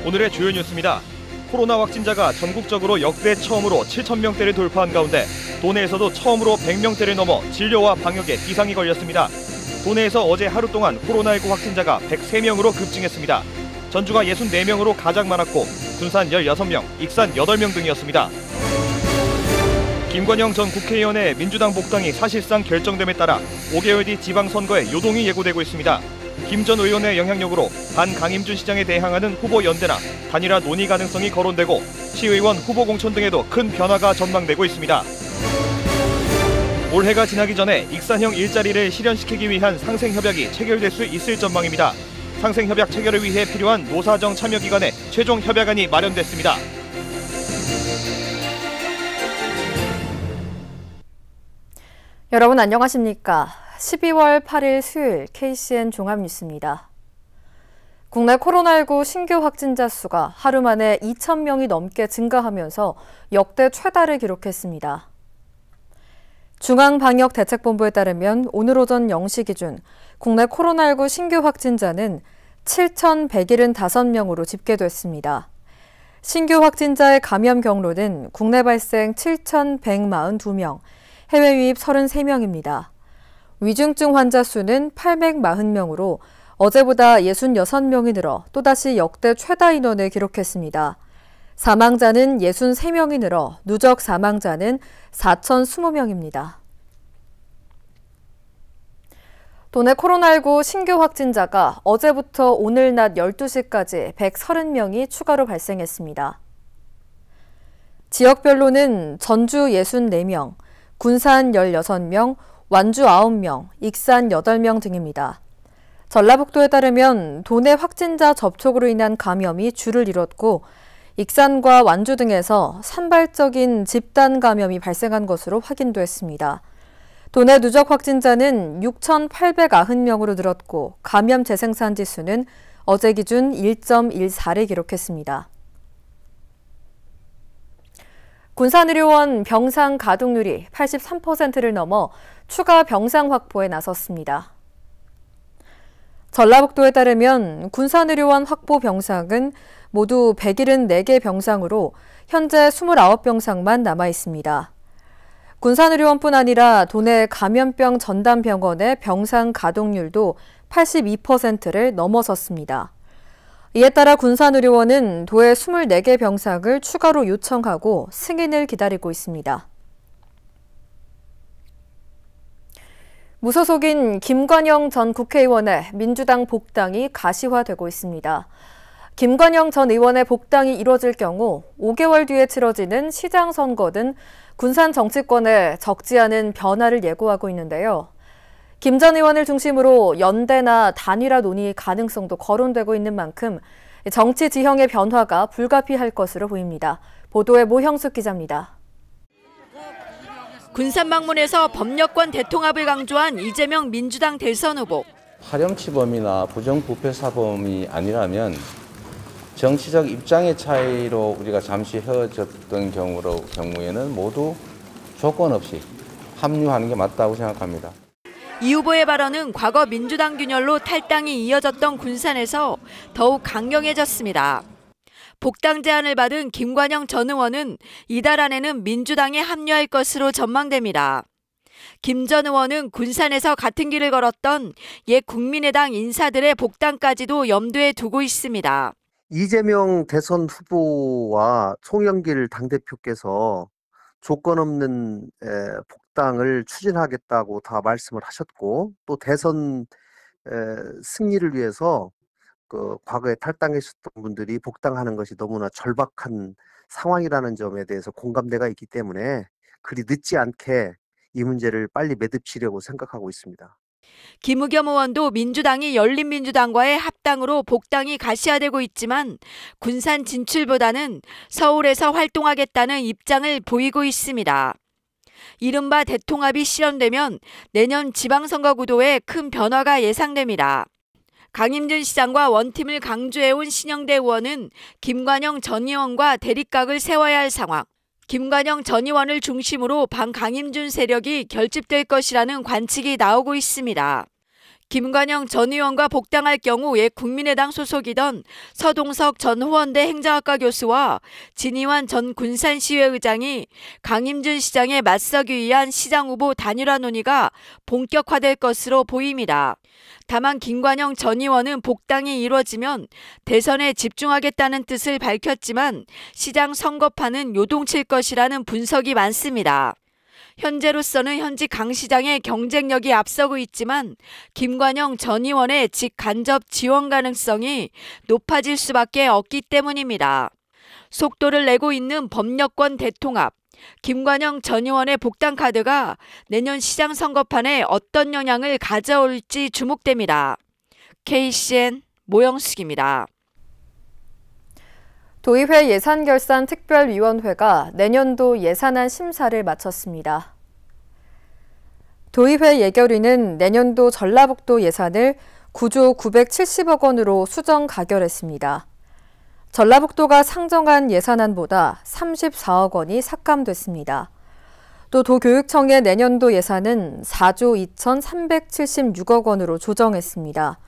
오늘의 주요 뉴스입니다. 코로나 확진자가 전국적으로 역대 처음으로 7,000명대를 돌파한 가운데 도내에서도 처음으로 100명대를 넘어 진료와 방역에 비상이 걸렸습니다. 도내에서 어제 하루 동안 코로나19 확진자가 103명으로 급증했습니다. 전주가 64명으로 가장 많았고 군산 16명, 익산 8명 등이었습니다. 김관영 전 국회의원의 민주당 복당이 사실상 결정됨에 따라 5개월 뒤 지방선거에 요동이 예고되고 있습니다. 김 전 의원의 영향력으로 반강임준 시장에 대항하는 후보 연대나 단일화 논의 가능성이 거론되고 시의원 후보 공천 등에도 큰 변화가 전망되고 있습니다. 올해가 지나기 전에 익산형 일자리를 실현시키기 위한 상생협약이 체결될 수 있을 전망입니다. 상생협약 체결을 위해 필요한 노사정 참여기관의 최종 협약안이 마련됐습니다. 여러분 안녕하십니까? 12월 8일 수요일 KCN 종합뉴스입니다. 국내 코로나19 신규 확진자 수가 하루 만에 2,000명이 넘게 증가하면서 역대 최다를 기록했습니다. 중앙방역대책본부에 따르면 오늘 오전 0시 기준 국내 코로나19 신규 확진자는 7,175명으로 집계됐습니다. 신규 확진자의 감염 경로는 국내 발생 7,142명, 해외 유입 33명입니다. 위중증 환자 수는 840명으로 어제보다 66명이 늘어 또다시 역대 최다 인원을 기록했습니다. 사망자는 63명이 늘어 누적 사망자는 4,020명입니다. 도내 코로나19 신규 확진자가 어제부터 오늘 낮 12시까지 130명이 추가로 발생했습니다. 지역별로는 전주 64명, 군산 16명, 완주 9명, 익산 8명 등입니다. 전라북도에 따르면 도내 확진자 접촉으로 인한 감염이 주를 이뤘고 익산과 완주 등에서 산발적인 집단 감염이 발생한 것으로 확인됐습니다. 도내 누적 확진자는 6,890명으로 늘었고 감염 재생산 지수는 어제 기준 1.14를 기록했습니다. 군산의료원 병상 가동률이 83%를 넘어 추가 병상 확보에 나섰습니다. 전라북도에 따르면 군산의료원 확보 병상은 모두 174개 병상으로 현재 29병상만 남아 있습니다. 군산의료원뿐 아니라 도내 감염병 전담병원의 병상 가동률도 82%를 넘어섰습니다. 이에 따라 군산의료원은 도의 24개 병상을 추가로 요청하고 승인을 기다리고 있습니다. 무소속인 김관영 전 국회의원의 민주당 복당이 가시화되고 있습니다. 김관영 전 의원의 복당이 이뤄질 경우 5개월 뒤에 치러지는 시장 선거 등 군산 정치권에 적지 않은 변화를 예고하고 있는데요. 김 전 의원을 중심으로 연대나 단일화 논의 가능성도 거론되고 있는 만큼 정치 지형의 변화가 불가피할 것으로 보입니다. 보도에 모형숙 기자입니다. 군산 방문에서 법여권 대통합을 강조한 이재명 민주당 대선 후보. 파렴치범이나 부정부패 사범이 아니라면 정치적 입장의 차이로 우리가 잠시 헤어졌던 경우에는 모두 조건 없이 합류하는 게 맞다고 생각합니다. 이 후보의 발언은 과거 민주당 균열로 탈당이 이어졌던 군산에서 더욱 강경해졌습니다. 복당 제안을 받은 김관영 전 의원은 이달 안에는 민주당에 합류할 것으로 전망됩니다. 김 전 의원은 군산에서 같은 길을 걸었던 옛 국민의당 인사들의 복당까지도 염두에 두고 있습니다. 이재명 대선 후보와 송영길 당대표께서 조건 없는 복당을 추진하겠다고 다 말씀을 하셨고 또 대선 승리를 위해서 과거에 탈당하셨던 분들이 복당하는 것이 너무나 절박한 상황이라는 점에 대해서 공감대가 있기 때문에 그리 늦지 않게 이 문제를 빨리 매듭지려고 생각하고 있습니다. 김의겸 의원도 민주당이 열린민주당과의 합당으로 복당이 가시화되고 있지만 군산 진출보다는 서울에서 활동하겠다는 입장을 보이고 있습니다. 이른바 대통합이 실현되면 내년 지방선거 구도에 큰 변화가 예상됩니다. 강임준 시장과 원팀을 강조해온 신영대 의원은 김관영 전 의원과 대립각을 세워야 할 상황, 김관영 전 의원을 중심으로 반강임준 세력이 결집될 것이라는 관측이 나오고 있습니다. 김관영 전 의원과 복당할 경우 옛 국민의당 소속이던 서동석 전 호원대 행정학과 교수와 진희환 전 군산시의회 의장이 강임준 시장에 맞서기 위한 시장 후보 단일화 논의가 본격화될 것으로 보입니다. 다만 김관영 전 의원은 복당이 이루어지면 대선에 집중하겠다는 뜻을 밝혔지만 시장 선거판은 요동칠 것이라는 분석이 많습니다. 현재로서는 현직 강 시장의 경쟁력이 앞서고 있지만 김관영 전 의원의 직간접 지원 가능성이 높아질 수밖에 없기 때문입니다. 속도를 내고 있는 법여권 대통합, 김관영 전 의원의 복당 카드가 내년 시장 선거판에 어떤 영향을 가져올지 주목됩니다. KCN 모영숙입니다. 도의회 예산결산특별위원회가 내년도 예산안 심사를 마쳤습니다. 도의회 예결위는 내년도 전라북도 예산을 9조 970억 원으로 수정 가결했습니다. 전라북도가 상정한 예산안보다 34억 원이 삭감됐습니다. 또 도교육청의 내년도 예산은 4조 2,376억 원으로 조정했습니다.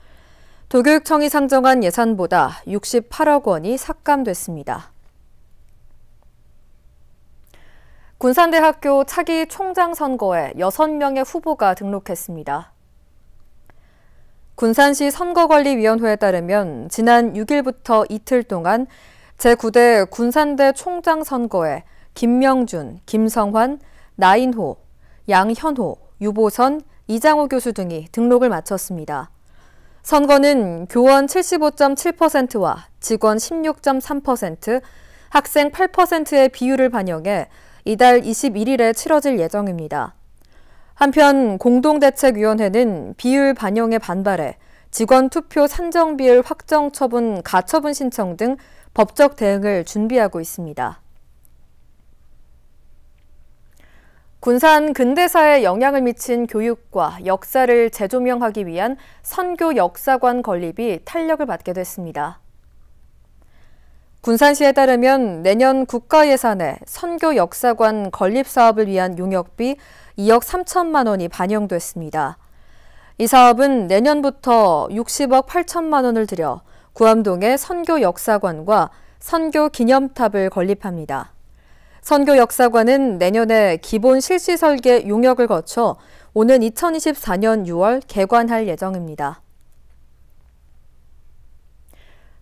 도교육청이 상정한 예산보다 68억 원이 삭감됐습니다. 군산대학교 차기 총장 선거에 6명의 후보가 등록했습니다. 군산시 선거관리위원회에 따르면 지난 6일부터 이틀 동안 제9대 군산대 총장 선거에 김명준, 김성환, 나인호, 양현호, 유보선, 이장호 교수 등이 등록을 마쳤습니다. 선거는 교원 75.7%와 직원 16.3%, 학생 8%의 비율을 반영해 이달 21일에 치러질 예정입니다. 한편 공동대책위원회는 비율 반영에 반발해 직원 투표 산정 비율 확정 처분, 가처분 신청 등 법적 대응을 준비하고 있습니다. 군산 근대사에 영향을 미친 교육과 역사를 재조명하기 위한 선교 역사관 건립이 탄력을 받게 됐습니다. 군산시에 따르면 내년 국가 예산에 선교 역사관 건립 사업을 위한 용역비 2억 3천만 원이 반영됐습니다. 이 사업은 내년부터 60억 8천만 원을 들여 구암동에 선교 역사관과 선교 기념탑을 건립합니다. 선교 역사관은 내년에 기본 실시 설계 용역을 거쳐 오는 2024년 6월 개관할 예정입니다.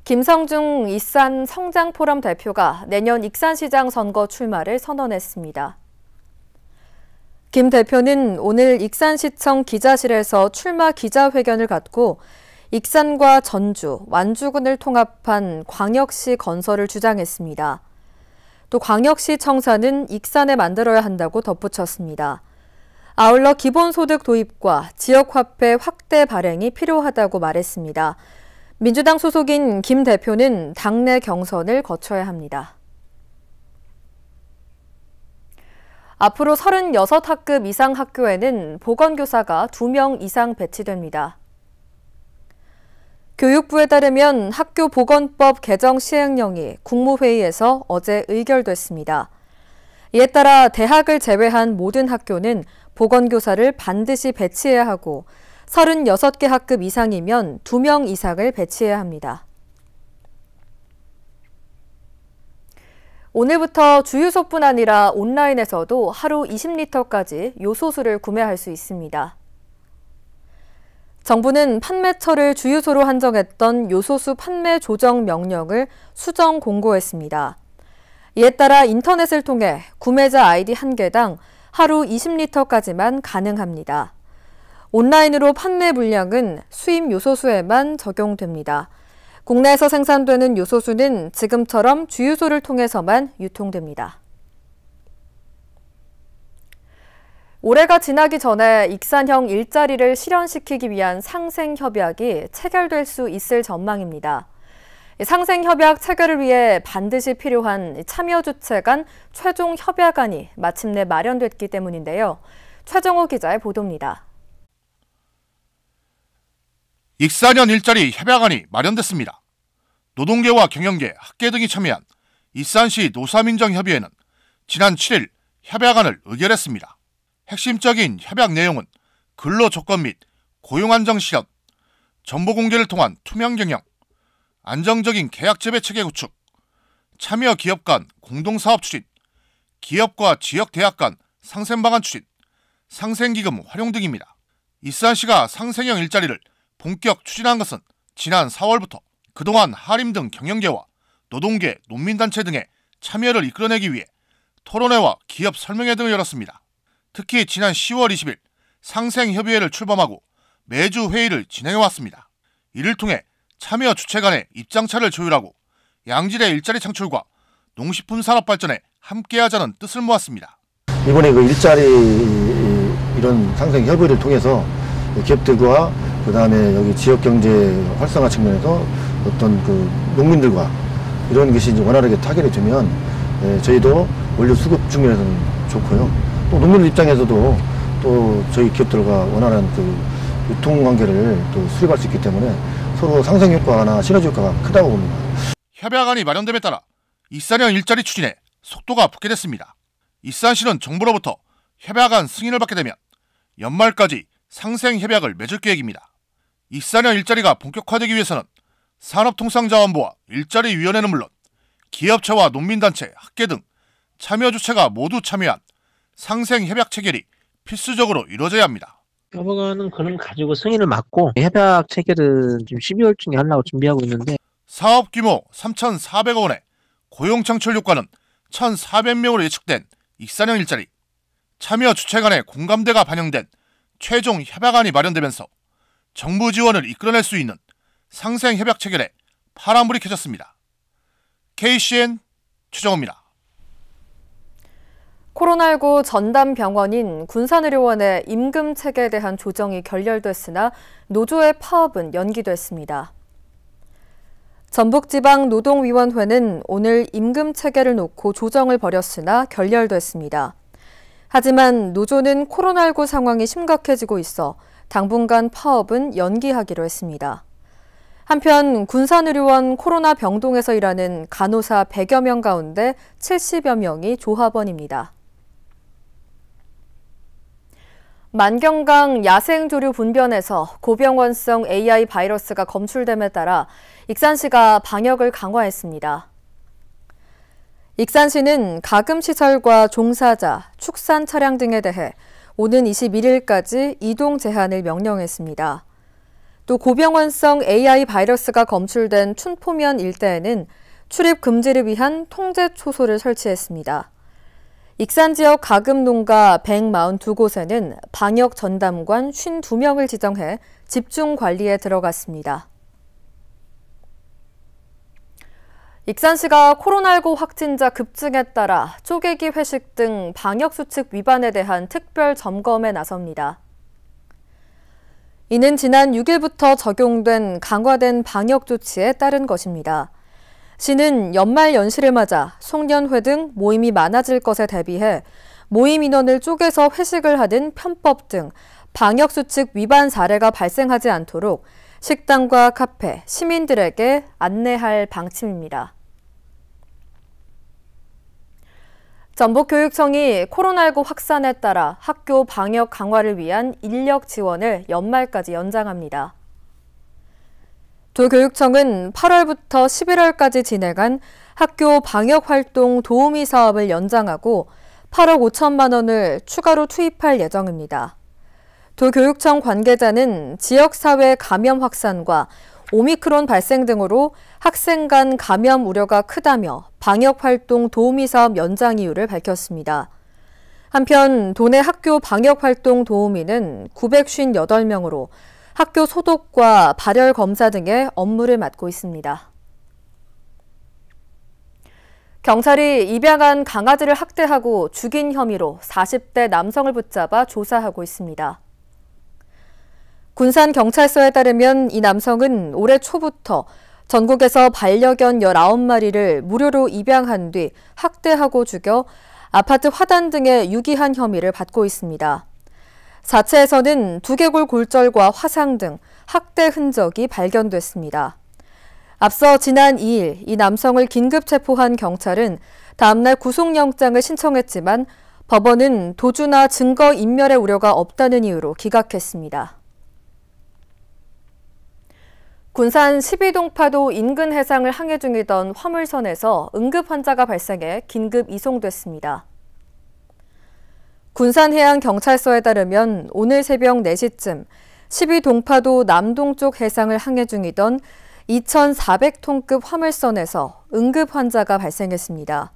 김성중 익산 성장포럼 대표가 내년 익산시장 선거 출마를 선언했습니다. 김 대표는 오늘 익산시청 기자실에서 출마 기자회견을 갖고 익산과 전주, 완주군을 통합한 광역시 건설을 주장했습니다. 또 광역시 청사는 익산에 만들어야 한다고 덧붙였습니다. 아울러 기본소득 도입과 지역화폐 확대 발행이 필요하다고 말했습니다. 민주당 소속인 김 대표는 당내 경선을 거쳐야 합니다. 앞으로 36학급 이상 학교에는 보건교사가 2명 이상 배치됩니다. 교육부에 따르면 학교보건법 개정 시행령이 국무회의에서 어제 의결됐습니다. 이에 따라 대학을 제외한 모든 학교는 보건교사를 반드시 배치해야 하고 36개 학급 이상이면 2명 이상을 배치해야 합니다. 오늘부터 주유소뿐 아니라 온라인에서도 하루 20리터까지 요소수를 구매할 수 있습니다. 정부는 판매처를 주유소로 한정했던 요소수 판매 조정 명령을 수정 공고했습니다. 이에 따라 인터넷을 통해 구매자 아이디 1개당 하루 20리터까지만 가능합니다. 온라인으로 판매 물량은 수입 요소수에만 적용됩니다. 국내에서 생산되는 요소수는 지금처럼 주유소를 통해서만 유통됩니다. 올해가 지나기 전에 익산형 일자리를 실현시키기 위한 상생협약이 체결될 수 있을 전망입니다. 상생협약 체결을 위해 반드시 필요한 참여주체 간 최종 협약안이 마침내 마련됐기 때문인데요. 최정호 기자의 보도입니다. 익산형 일자리 협약안이 마련됐습니다. 노동계와 경영계, 학계 등이 참여한 익산시 노사민정협의회는 지난 7일 협약안을 의결했습니다. 핵심적인 협약 내용은 근로조건 및 고용 안정 실현, 정보 공개를 통한 투명 경영, 안정적인 계약 재배 체계 구축, 참여 기업 간 공동사업 추진, 기업과 지역 대학 간 상생 방안 추진, 상생기금 활용 등입니다. 익산시가 상생형 일자리를 본격 추진한 것은 지난 4월부터 그동안 하림 등 경영계와 노동계, 농민단체 등의 참여를 이끌어내기 위해 토론회와 기업 설명회 등을 열었습니다. 특히 지난 10월 20일 상생협의회를 출범하고 매주 회의를 진행해왔습니다. 이를 통해 참여 주체 간의 입장차를 조율하고 양질의 일자리 창출과 농식품 산업 발전에 함께하자는 뜻을 모았습니다. 이번에 그 일자리 이런 상생 협의를 통해서 기업들과 그다음에 여기 지역 경제 활성화 측면에서 어떤 그 농민들과 이런 것이 이제 원활하게 타결이 되면 저희도 원료 수급 측면에서는 좋고요. 또 농민들 입장에서도 또 저희 기업들과 원활한 그 유통 관계를 또 수립할 수 있기 때문에 서로 상생 효과나 시너지 효과가 크다고 봅니다. 협약안이 마련됨에 따라 익산형 일자리 추진에 속도가 붙게 됐습니다. 익산시는 정부로부터 협약안 승인을 받게 되면 연말까지 상생 협약을 맺을 계획입니다. 익산형 일자리가 본격화되기 위해서는 산업통상자원부와 일자리위원회는 물론 기업체와 농민단체, 학계 등 참여 주체가 모두 참여한 상생 협약 체결이 필수적으로 이루어져야 합니다. 협약안은 그럼 가지고 승인을 받고 협약 체결은 지금 12월중에 하려고 준비하고 있는데 사업 규모 3,400억 원에 고용 창출 효과는 1,400명으로 예측된 익산형 일자리. 참여 주체 간의 공감대가 반영된 최종 협약안이 마련되면서 정부 지원을 이끌어낼 수 있는 상생 협약 체결에 파란불이 켜졌습니다. KCN 최정호입니다. 코로나19 전담 병원인 군산의료원의 임금 체계에 대한 조정이 결렬됐으나 노조의 파업은 연기됐습니다. 전북지방노동위원회는 오늘 임금 체계를 놓고 조정을 벌였으나 결렬됐습니다. 하지만 노조는 코로나19 상황이 심각해지고 있어 당분간 파업은 연기하기로 했습니다. 한편 군산의료원 코로나 병동에서 일하는 간호사 100여 명 가운데 70여 명이 조합원입니다. 만경강 야생조류 분변에서 고병원성 AI 바이러스가 검출됨에 따라 익산시가 방역을 강화했습니다. 익산시는 가금시설과 종사자, 축산 차량 등에 대해 오는 21일까지 이동 제한을 명령했습니다. 또 고병원성 AI 바이러스가 검출된 춘포면 일대에는 출입 금지를 위한 통제 초소를 설치했습니다. 익산 지역 가금 농가 142곳에는 방역 전담관 52명을 지정해 집중 관리에 들어갔습니다. 익산시가 코로나19 확진자 급증에 따라 쪼개기 회식 등 방역수칙 위반에 대한 특별 점검에 나섭니다. 이는 지난 6일부터 적용된 강화된 방역 조치에 따른 것입니다. 시는 연말 연시를 맞아 송년회 등 모임이 많아질 것에 대비해 모임 인원을 쪼개서 회식을 하는 편법 등 방역수칙 위반 사례가 발생하지 않도록 식당과 카페, 시민들에게 안내할 방침입니다. 전북교육청이 코로나19 확산에 따라 학교 방역 강화를 위한 인력 지원을 연말까지 연장합니다. 도교육청은 8월부터 11월까지 진행한 학교 방역활동 도우미 사업을 연장하고 8억 5천만 원을 추가로 투입할 예정입니다. 도교육청 관계자는 지역사회 감염 확산과 오미크론 발생 등으로 학생 간 감염 우려가 크다며 방역활동 도우미 사업 연장 이유를 밝혔습니다. 한편 도내 학교 방역활동 도우미는 958명으로 학교 소독과 발열 검사 등의 업무를 맡고 있습니다. 경찰이 입양한 강아지를 학대하고 죽인 혐의로 40대 남성을 붙잡아 조사하고 있습니다. 군산경찰서에 따르면 이 남성은 올해 초부터 전국에서 반려견 19마리를 무료로 입양한 뒤 학대하고 죽여 아파트 화단 등에 유기한 혐의를 받고 있습니다. 자체에서는 두개골 골절과 화상 등 학대 흔적이 발견됐습니다. 앞서 지난 2일 이 남성을 긴급 체포한 경찰은 다음날 구속영장을 신청했지만 법원은 도주나 증거 인멸의 우려가 없다는 이유로 기각했습니다. 군산 12동파도 인근 해상을 항해 중이던 화물선에서 응급 환자가 발생해 긴급 이송됐습니다. 군산해양경찰서에 따르면 오늘 새벽 4시쯤 12동파도 남동쪽 해상을 항해 중이던 2,400톤급 화물선에서 응급 환자가 발생했습니다.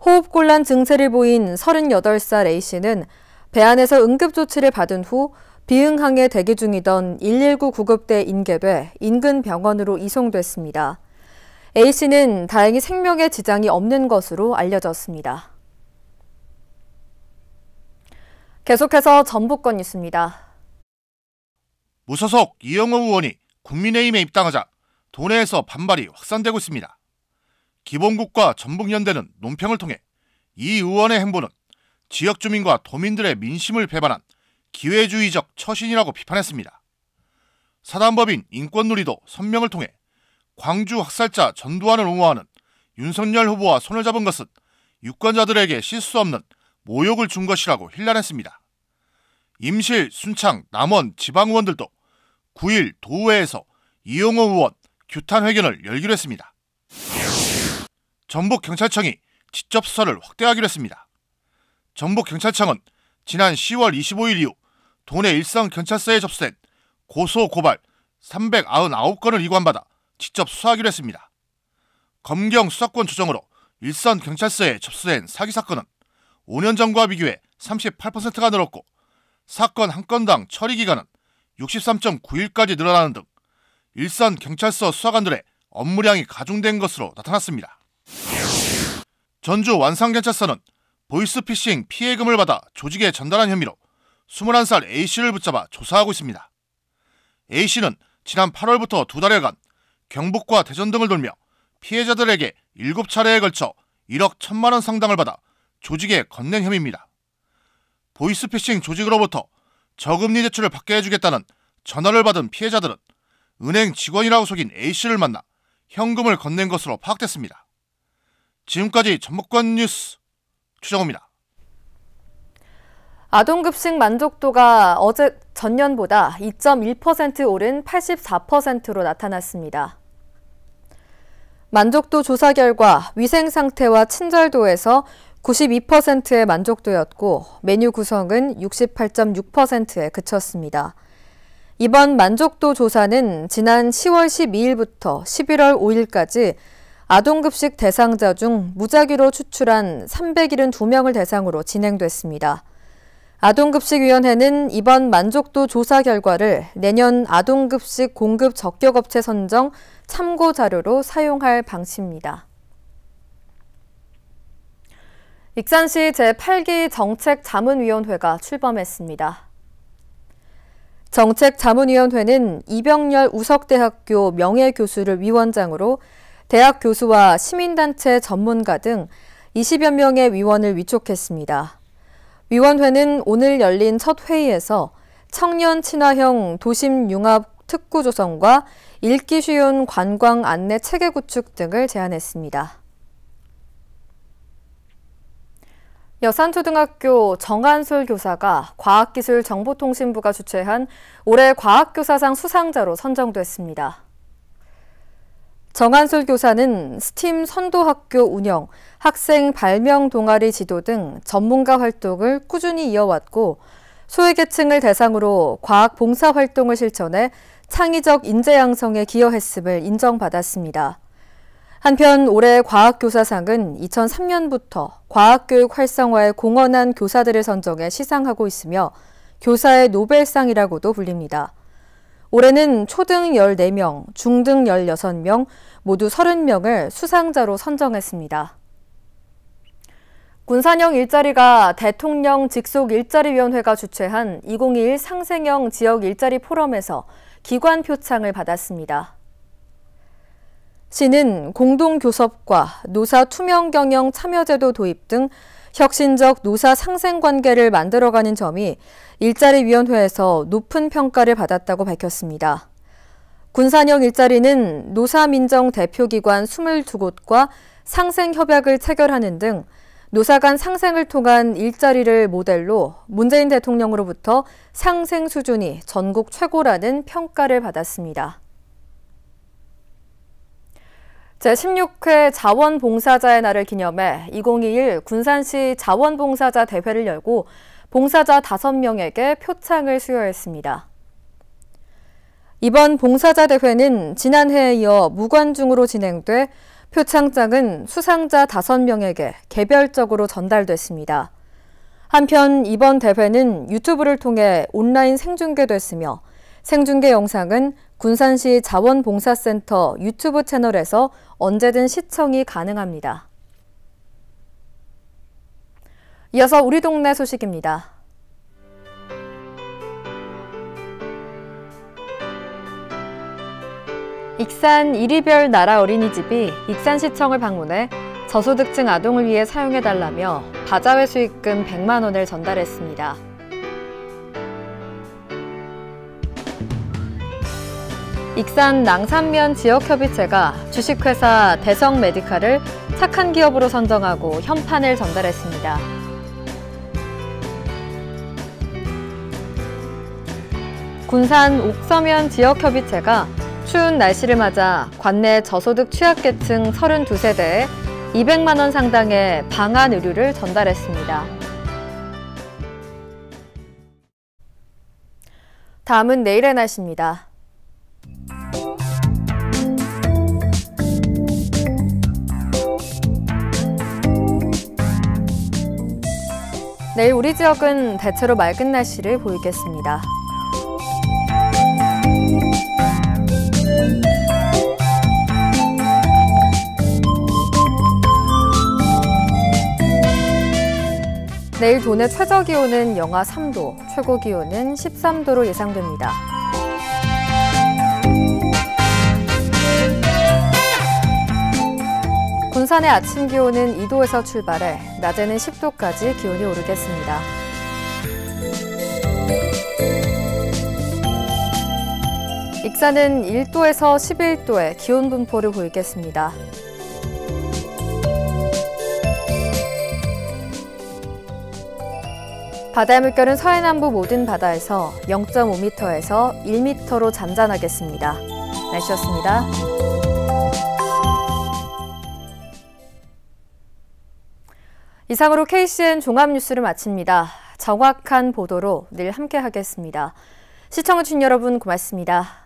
호흡곤란 증세를 보인 38살 A씨는 배 안에서 응급조치를 받은 후 비응항에 대기 중이던 119 구급대에 인계돼 인근 병원으로 이송됐습니다. A씨는 다행히 생명에 지장이 없는 것으로 알려졌습니다. 계속해서 전북권 뉴스입니다. 무소속 이영호 의원이 국민의힘에 입당하자 도내에서 반발이 확산되고 있습니다. 기본국과 전북연대는 논평을 통해 이 의원의 행보는 지역 주민과 도민들의 민심을 배반한 기회주의적 처신이라고 비판했습니다. 사단법인 인권누리도 선명을 통해 광주 학살자 전두환을 옹호하는 윤석열 후보와 손을 잡은 것은 유권자들에게 실수 없는 모욕을 준 것이라고 힐난했습니다. 임실, 순창, 남원 지방의원들도 9일 도의회에서 이영호 의원 규탄 회견을 열기로 했습니다. 전북경찰청이 직접 수사를 확대하기로 했습니다. 전북경찰청은 지난 10월 25일 이후 도내 일선경찰서에 접수된 고소 고발 399건을 이관받아 직접 수사하기로 했습니다. 검경 수사권 조정으로 일선경찰서에 접수된 사기 사건은 5년 전과 비교해 38%가 늘었고 사건 한 건당 처리 기간은 63.9일까지 늘어나는 등 일선경찰서 수사관들의 업무량이 가중된 것으로 나타났습니다. 전주 완산경찰서는 보이스피싱 피해금을 받아 조직에 전달한 혐의로 21살 A씨를 붙잡아 조사하고 있습니다. A씨는 지난 8월부터 2달여간 경북과 대전 등을 돌며 피해자들에게 7차례에 걸쳐 1억 1,000만 원 상당을 받아 조직에 건넨 혐의입니다. 보이스피싱 조직으로부터 저금리 대출을 받게 해주겠다는 전화를 받은 피해자들은 은행 직원이라고 속인 A씨를 만나 현금을 건넨 것으로 파악됐습니다. 지금까지 전북권 뉴스 추정호입니다. 아동급식 만족도가 어제 전년보다 2.1% 오른 84%로 나타났습니다. 만족도 조사 결과 위생 상태와 친절도에서 92%의 만족도였고 메뉴 구성은 68.6%에 그쳤습니다. 이번 만족도 조사는 지난 10월 12일부터 11월 5일까지 아동급식 대상자 중 무작위로 추출한 372명을 대상으로 진행됐습니다. 아동급식위원회는 이번 만족도 조사 결과를 내년 아동급식 공급 적격업체 선정 참고 자료로 사용할 방침입니다. 익산시 제8기 정책자문위원회가 출범했습니다. 정책자문위원회는 이병렬 우석대학교 명예교수를 위원장으로 대학 교수와 시민단체 전문가 등 20여 명의 위원을 위촉했습니다. 위원회는 오늘 열린 첫 회의에서 청년 친화형 도심 융합 특구 조성과 읽기 쉬운 관광 안내 체계 구축 등을 제안했습니다. 여산초등학교 정한솔 교사가 과학기술정보통신부가 주최한 올해 과학교사상 수상자로 선정됐습니다. 정한솔 교사는 스팀 선도학교 운영, 학생 발명 동아리 지도 등 전문가 활동을 꾸준히 이어왔고 소외계층을 대상으로 과학 봉사활동을 실천해 창의적 인재 양성에 기여했음을 인정받았습니다. 한편 올해 과학교사상은 2003년부터 과학교육 활성화에 공헌한 교사들을 선정해 시상하고 있으며 교사의 노벨상이라고도 불립니다. 올해는 초등 14명, 중등 16명, 모두 30명을 수상자로 선정했습니다. 군산형 일자리가 대통령 직속일자리위원회가 주최한 2021 상생형 지역 일자리 포럼에서 기관 표창을 받았습니다. 시는 공동교섭과 노사 투명경영 참여제도 도입 등 혁신적 노사 상생관계를 만들어가는 점이 일자리위원회에서 높은 평가를 받았다고 밝혔습니다. 군산형 일자리는 노사민정 대표기관 22곳과 상생협약을 체결하는 등 노사 간 상생을 통한 일자리를 모델로 문재인 대통령으로부터 상생 수준이 전국 최고라는 평가를 받았습니다. 제16회 자원봉사자의 날을 기념해 2021 군산시 자원봉사자 대회를 열고 봉사자 5명에게 표창을 수여했습니다. 이번 봉사자 대회는 지난해에 이어 무관중으로 진행돼 표창장은 수상자 5명에게 개별적으로 전달됐습니다. 한편 이번 대회는 유튜브를 통해 온라인 생중계됐으며 생중계 영상은 군산시 자원봉사센터 유튜브 채널에서 언제든 시청이 가능합니다. 이어서 우리 동네 소식입니다. 익산 이리별 나라 어린이집이 익산시청을 방문해 저소득층 아동을 위해 사용해달라며 바자회 수익금 100만 원을 전달했습니다. 익산 낭산면 지역협의체가 주식회사 대성메디칼을 착한 기업으로 선정하고 현판을 전달했습니다. 군산 옥서면 지역협의체가 추운 날씨를 맞아 관내 저소득 취약계층 32세대에 200만 원 상당의 방한 의류를 전달했습니다. 다음은 내일의 날씨입니다. 내일 우리 지역은 대체로 맑은 날씨를 보이겠습니다. 내일 도내 최저기온은 영하 3도, 최고기온은 13도로 예상됩니다. 군산의 아침 기온은 2도에서 출발해 낮에는 10도까지 기온이 오르겠습니다. 익산은 1도에서 11도의 기온 분포를 보이겠습니다. 바다의 물결은 서해남부 모든 바다에서 0.5m에서 1m로 잔잔하겠습니다. 날씨였습니다. 이상으로 KCN 종합뉴스를 마칩니다. 정확한 보도로 늘 함께하겠습니다. 시청해주신 여러분 고맙습니다.